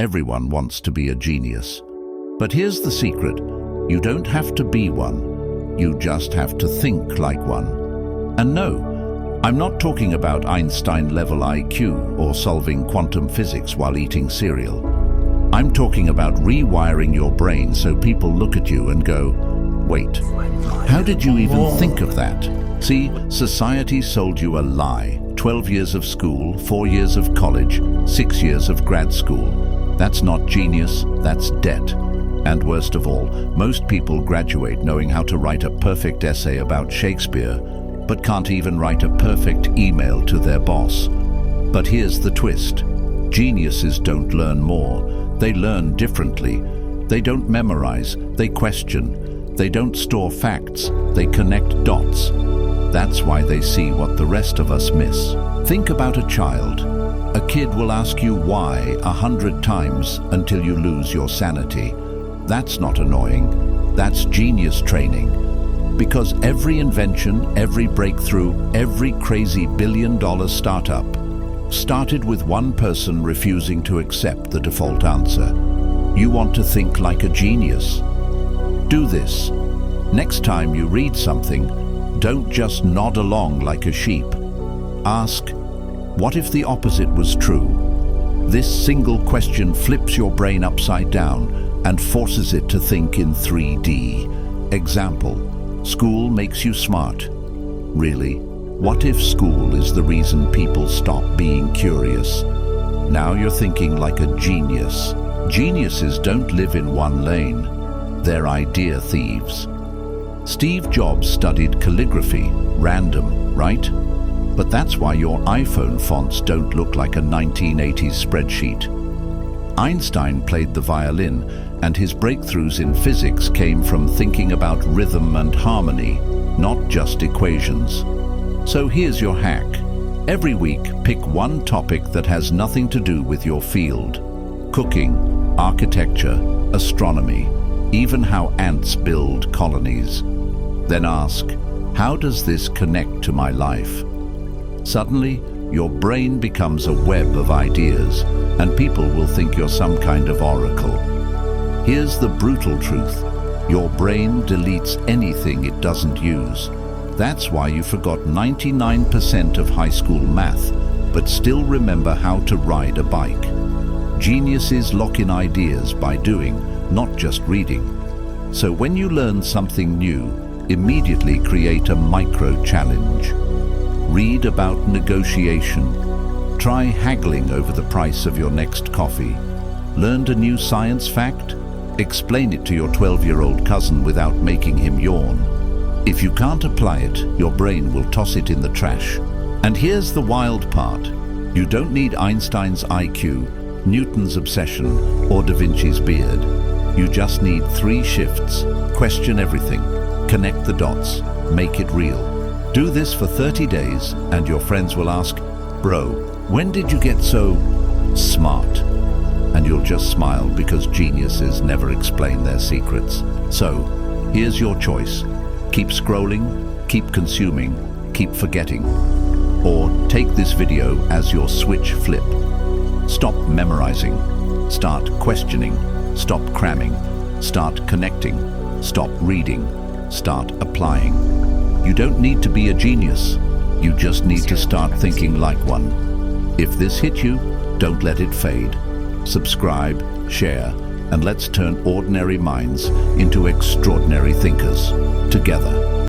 Everyone wants to be a genius. But here's the secret. You don't have to be one. You just have to think like one. And no, I'm not talking about Einstein-level IQ or solving quantum physics while eating cereal. I'm talking about rewiring your brain so people look at you and go, wait, how did you even think of that? See, society sold you a lie. 12 years of school, 4 years of college, 6 years of grad school. That's not genius, that's debt. And worst of all, most people graduate knowing how to write a perfect essay about Shakespeare, but can't even write a perfect email to their boss. But here's the twist. Geniuses don't learn more. They learn differently. They don't memorize, they question. They don't store facts, they connect dots. That's why they see what the rest of us miss. Think about a child. A kid will ask you why 100 times until you lose your sanity. That's not annoying. That's genius training. Because every invention, every breakthrough, every crazy billion-dollar startup started with one person refusing to accept the default answer. You want to think like a genius? Do this. Next time you read something, don't just nod along like a sheep. Ask, what if the opposite was true? This single question flips your brain upside down and forces it to think in 3D. Example, school makes you smart. Really? What if school is the reason people stop being curious? Now you're thinking like a genius. Geniuses don't live in one lane. They're idea thieves. Steve Jobs studied calligraphy, random, right? But that's why your iPhone fonts don't look like a 1980s spreadsheet. Einstein played the violin, and his breakthroughs in physics came from thinking about rhythm and harmony, not just equations. So here's your hack. Every week, pick one topic that has nothing to do with your field. Cooking, architecture, astronomy, even how ants build colonies. Then ask, how does this connect to my life? Suddenly, your brain becomes a web of ideas, and people will think you're some kind of oracle. Here's the brutal truth. Your brain deletes anything it doesn't use. That's why you forgot 99% of high school math, but still remember how to ride a bike. Geniuses lock in ideas by doing, not just reading. So when you learn something new, immediately create a micro-challenge. Read about negotiation. Try haggling over the price of your next coffee. Learned a new science fact? Explain it to your 12-year-old cousin without making him yawn. If you can't apply it, your brain will toss it in the trash. And here's the wild part. You don't need Einstein's IQ, Newton's obsession, or Da Vinci's beard. You just need 3 shifts. Question everything. Connect the dots. Make it real. Do this for 30 days, and your friends will ask, bro, when did you get so smart? And you'll just smile because geniuses never explain their secrets. So, here's your choice. Keep scrolling, keep consuming, keep forgetting. Or take this video as your switch flip. Stop memorizing. Start questioning. Stop cramming. Start connecting. Stop reading. Start applying. You don't need to be a genius. You just need to start thinking like one. If this hit you, don't let it fade. Subscribe, share, and let's turn ordinary minds into extraordinary thinkers together.